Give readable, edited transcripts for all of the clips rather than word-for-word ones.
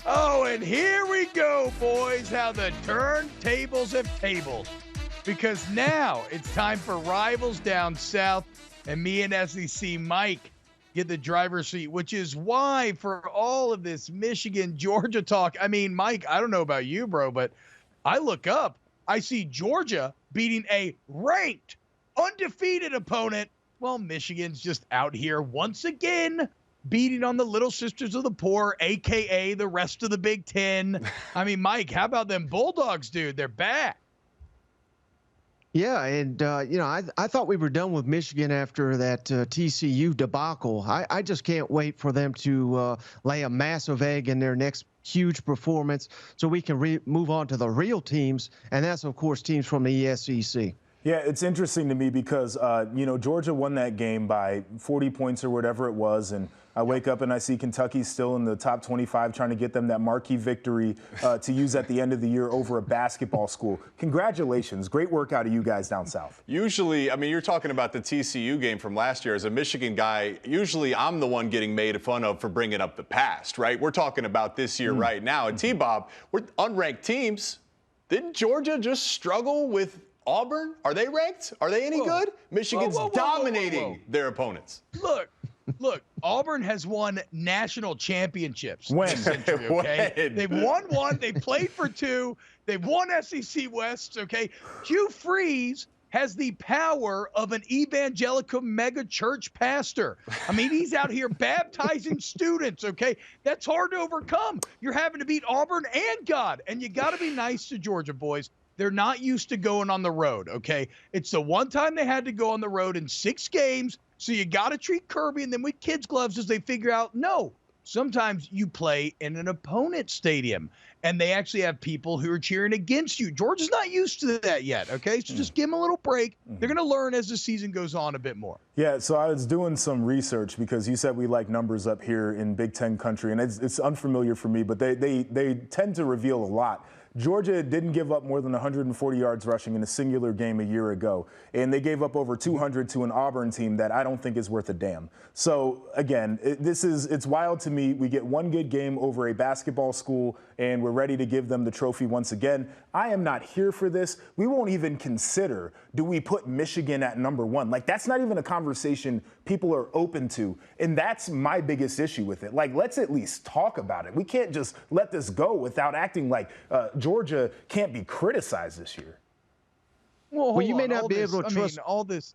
Oh, and here we go, boys, how the turntables have tabled. Because now it's time for Rivals Down South, and me and SEC Mike get the driver's seat, which is why for all of this Michigan-Georgia talk, I mean, Mike, I don't know about you, bro, but I look up, I see Georgia beating a ranked, undefeated opponent. Well, Michigan's just out here once again beating on the little sisters of the poor, a.k.a. the rest of the Big Ten. I mean, Mike, how about them Bulldogs, dude? They're back. Yeah, and, I thought we were done with Michigan after that TCU debacle. I just can't wait for them to lay a massive egg in their next huge performance so we can move on to the real teams, and that's, of course, teams from the SEC. Yeah, it's interesting to me because, Georgia won that game by 40 points or whatever it was, and I wake up and I see Kentucky still in the top 25 trying to get them that marquee victory to use at the end of the year over a basketball school. Congratulations. Great work out of you guys down south. Usually, I mean, you're talking about the TCU game from last year. As a Michigan guy, usually I'm the one getting made fun of for bringing up the past, right? We're talking about this year right now. And T-Bob, we're unranked teams. Didn't Georgia just struggle with Auburn? Are they ranked? Are they any good? Michigan's dominating their opponents. Look, Auburn has won national championships When? this century, okay? When? They've won one. They played for two. They've won SEC West, okay? Hugh Freeze has the power of an evangelical mega church pastor. I mean, he's out here baptizing students, okay? That's hard to overcome. You're having to beat Auburn and God, and you got to be nice to Georgia, boys. They're not used to going on the road, okay? It's the one time they had to go on the road in 6 games, so you got to treat Kirby and then with kids' gloves as they figure out, no, sometimes you play in an opponent's stadium, and they actually have people who are cheering against you. Georgia's not used to that yet, okay? So just give them a little break. They're going to learn as the season goes on a bit more. Yeah, so I was doing some research because you said we like numbers up here in Big Ten country, and it's unfamiliar for me, but they tend to reveal a lot. Georgia didn't give up more than 140 yards rushing in a singular game a year ago, and they gave up over 200 to an Auburn team that I don't think is worth a damn. So, again, it's wild to me. We get one good game over a basketball school, and we're ready to give them the trophy once again. I am not here for this. We won't even consider, do we put Michigan at #1? Like, that's not even a conversation people are open to, and that's my biggest issue with it. Like, let's at least talk about it. We can't just let this go without acting like Georgia can't be criticized this year. Well, you may not be able to trust all this.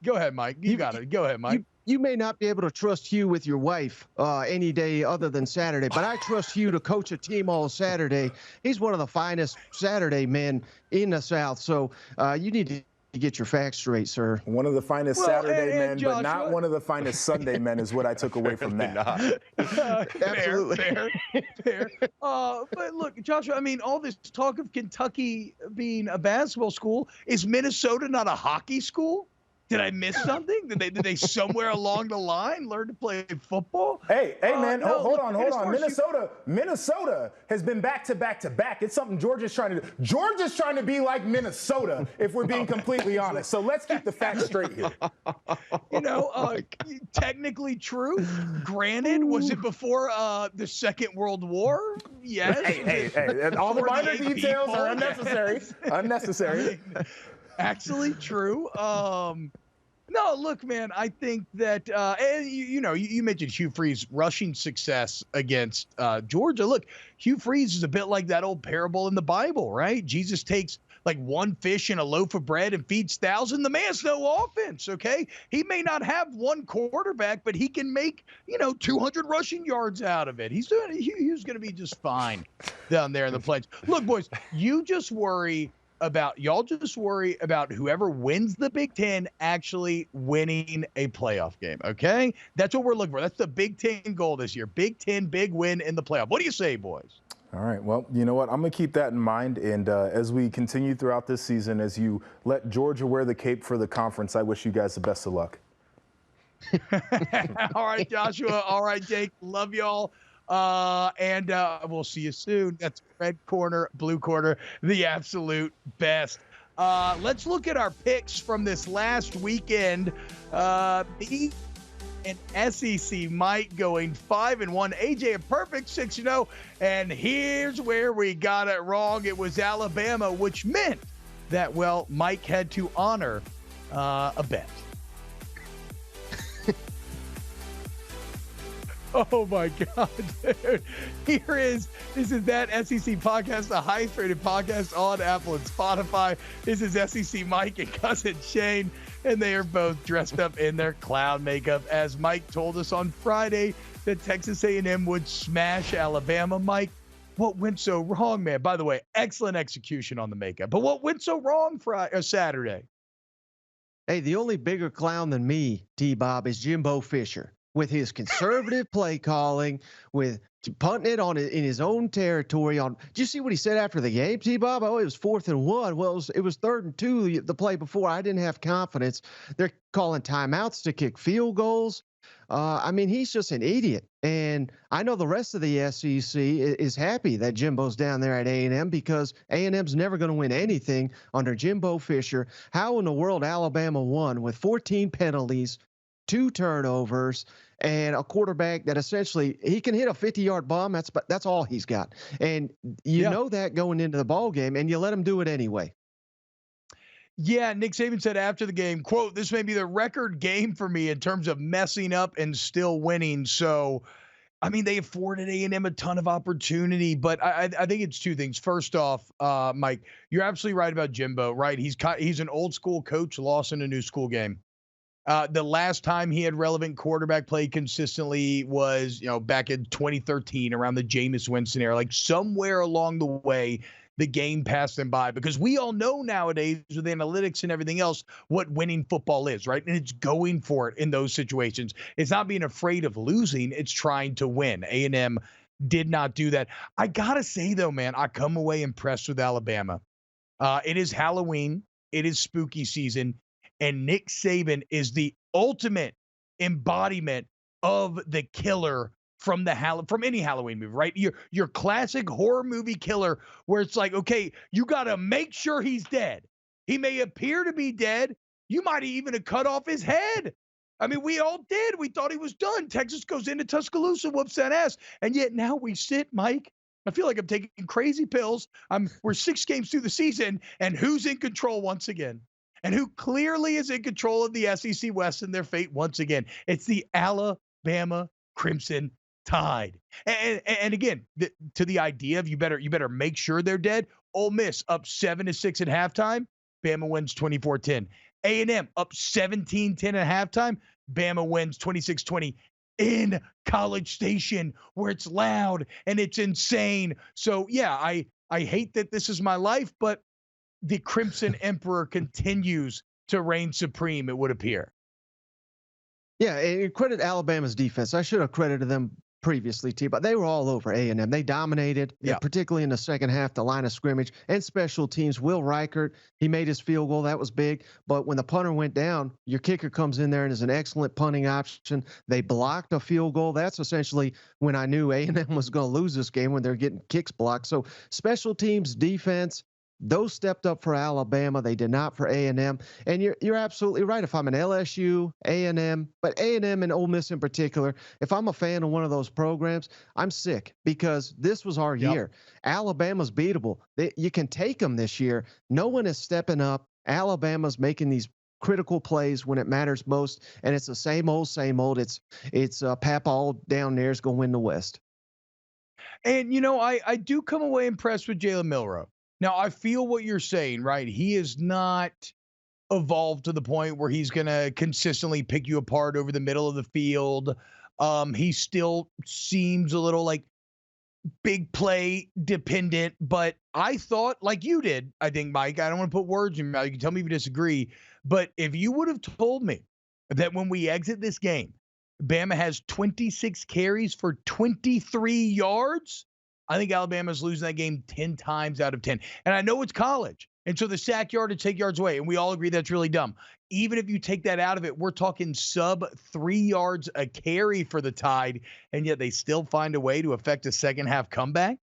Go ahead, Mike. You got it. Go ahead, Mike. You may not be able to trust Hugh with your wife any day other than Saturday, but I trust Hugh to coach a team all Saturday. He's one of the finest Saturday men in the South, so you need to get your facts straight, sir. One of the finest Saturday men, Joshua, but not one of the finest Sunday men is what I took away from that. Absolutely. Fair. But look, Joshua, I mean, all this talk of Kentucky being a basketball school, is Minnesota not a hockey school? Did I miss something? Did they somewhere along the line learn to play football? Hey, man, no, hold look, on. Minnesota has been back to back to back. It's something Georgia's trying to do. Georgia's trying to be like Minnesota, if we're being completely honest. So let's keep the facts straight here. Technically true. Granted, was it before the Second World War? Yes. Hey, all the minor details are unnecessary. Yes. Unnecessary. Actually true. No, look, man, I think that, and you mentioned Hugh Freeze rushing success against Georgia. Look, Hugh Freeze is a bit like that old parable in the Bible, right? Jesus takes like one fish and a loaf of bread and feeds 1,000. The man's no offense, okay? He may not have one quarterback, but he can make, 200 rushing yards out of it. He's going to be just fine down there in the plains. Look, boys, y'all just worry about whoever wins the Big Ten actually winning a playoff game, okay? That's what we're looking for. That's the Big Ten goal this year. Big Ten, big win in the playoff. What do you say, boys? All right. Well, you know what? I'm going to keep that in mind. And as we continue throughout this season, as you let Georgia wear the cape for the conference, I wish you guys the best of luck. All right, Joshua. All right, Jake. Love y'all. And we'll see you soon. That's red corner, blue corner, the absolute best. Let's look at our picks from this last weekend. and SEC Mike going 5-1. AJ a perfect 6-0. And here's where we got it wrong. It was Alabama, which meant that, well, Mike had to honor a bet. Oh my God, dude. This is That SEC Podcast, the highest rated podcast on Apple and Spotify. This is SEC Mike and Cousin Shane, and they are both dressed up in their clown makeup. As Mike told us on Friday that Texas A&M would smash Alabama. Mike, what went so wrong, man? By the way, excellent execution on the makeup. But what went so wrong Saturday? Hey, the only bigger clown than me, T-Bob, is Jimbo Fisher. With his conservative play calling, with punting it in his own territory. Did you see what he said after the game, T-Bob? Oh, it was 4th and 1. Well, it was 3rd and 2 the play before. I didn't have confidence. They're calling timeouts to kick field goals. I mean, he's just an idiot. And I know the rest of the SEC is happy that Jimbo's down there at A&M because A&M's never going to win anything under Jimbo Fisher. How in the world Alabama won with 14 penalties, 2 turnovers, and a quarterback that essentially he can hit a 50-yard bomb. That's all he's got. And you know that going into the ball game, and you let him do it anyway. Yeah, Nick Saban said after the game, quote, "This may be the record game for me in terms of messing up and still winning." So, I mean, they afforded A&M a ton of opportunity, but I think it's 2 things. First off, Mike, you're absolutely right about Jimbo, right? He's an old school coach lost in a new school game. The last time he had relevant quarterback play consistently was, back in 2013 around the Jameis Winston era. Like somewhere along the way, the game passed him by because we all know nowadays with analytics and everything else what winning football is, right? And it's going for it in those situations. It's not being afraid of losing. It's trying to win. A&M did not do that. I got to say, though, man, I come away impressed with Alabama. It is Halloween. It is spooky season. And Nick Saban is the ultimate embodiment of the killer from any Halloween movie, right? Your classic horror movie killer where it's like, okay, you got to make sure he's dead. He may appear to be dead. You might even have cut off his head. I mean, we all did. We thought he was done. Texas goes into Tuscaloosa, whoops that ass. And yet now we sit, Mike. I feel like I'm taking crazy pills. We're 6 games through the season, and who's in control once again? And who clearly is in control of the SEC West and their fate once again? It's the Alabama Crimson Tide. And again, to the idea of you better make sure they're dead. Ole Miss up 7-6 at halftime. Bama wins 24-10. A&M up 17-10 at halftime. Bama wins 26-20 in College Station where it's loud and it's insane. So yeah, I hate that this is my life, but the Crimson Emperor continues to reign supreme, it would appear. Yeah, and credit Alabama's defense. I should have credited them previously, but they were all over A&M. They dominated, particularly in the second half, the line of scrimmage and special teams. Will Reichert, he made his field goal. That was big. But when the punter went down, your kicker comes in there and is an excellent punting option. They blocked a field goal. That's essentially when I knew A&M was going to lose this game, when they're getting kicks blocked. So special teams, defense, those stepped up for Alabama. They did not for A&M. And you're absolutely right. If I'm an LSU, A&M, but A&M and Ole Miss in particular, if I'm a fan of one of those programs, I'm sick because this was our year. Alabama's beatable. You can take them this year. No one is stepping up. Alabama's making these critical plays when it matters most, and it's the same old, same old. It's Papa all down there is going to win the West. And, I do come away impressed with Jalen Milroe. Now, I feel what you're saying, right? He is not evolved to the point where he's going to consistently pick you apart over the middle of the field. He still seems a little like big play dependent, but I thought, like you did, I think, Mike, I don't want to put words in your mouth. You can tell me if you disagree, but if you would have told me that when we exit this game, Bama has 26 carries for 23 yards, I think Alabama's losing that game 10 times out of 10. And I know it's college. And so the sack yardage take yards away. And we all agree that's really dumb. Even if you take that out of it, we're talking sub 3 yards a carry for the Tide. And yet they still find a way to affect a second half comeback.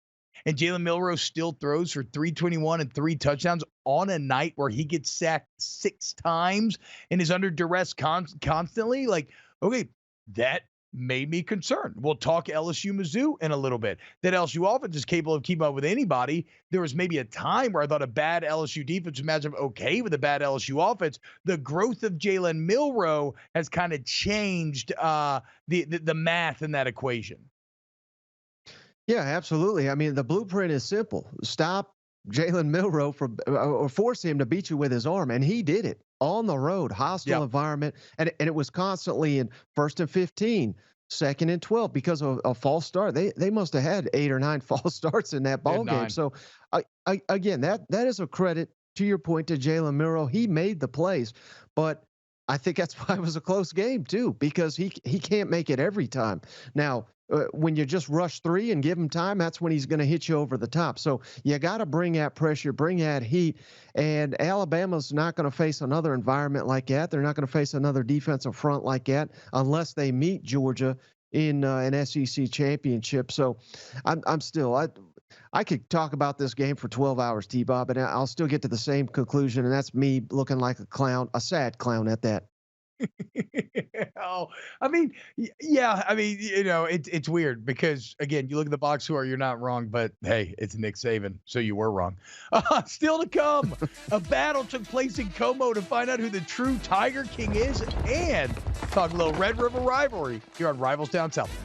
And Jalen Milroe still throws for 321 and 3 touchdowns on a night where he gets sacked 6 times and is under duress constantly. Like, okay, that made me concerned. We'll talk LSU Mizzou in a little bit. That LSU offense is capable of keeping up with anybody. There was maybe a time where I thought a bad LSU defense was matchup okay with a bad LSU offense. The growth of Jalen Milroe has kind of changed the math in that equation. Yeah, absolutely. I mean, the blueprint is simple. Stop Jalen Milroe or force him to beat you with his arm, and he did it on the road, hostile environment, and it was constantly in 1st and 15, 2nd and 12 because of a false start. They must have had 8 or 9 false starts in that ball game. So, again, that is a credit to your point to Jalen Milroe. He made the plays, but I think that's why it was a close game too, because he can't make it every time. Now, when you just rush 3 and give him time, that's when he's going to hit you over the top. So you got to bring that pressure, bring that heat. And Alabama's not going to face another environment like that. They're not going to face another defensive front like that unless they meet Georgia in an SEC championship. So I'm still I could talk about this game for 12 hours, T-Bob, and I'll still get to the same conclusion, and that's me looking like a clown, a sad clown at that. Oh, I mean, yeah, I mean, it's weird because, again, you look at the box score, you're not wrong, but hey, it's Nick Saban, so you were wrong. Still to come, a battle took place in Como to find out who the true Tiger King is and talk a little Red River Rivalry here on Rivals Down South.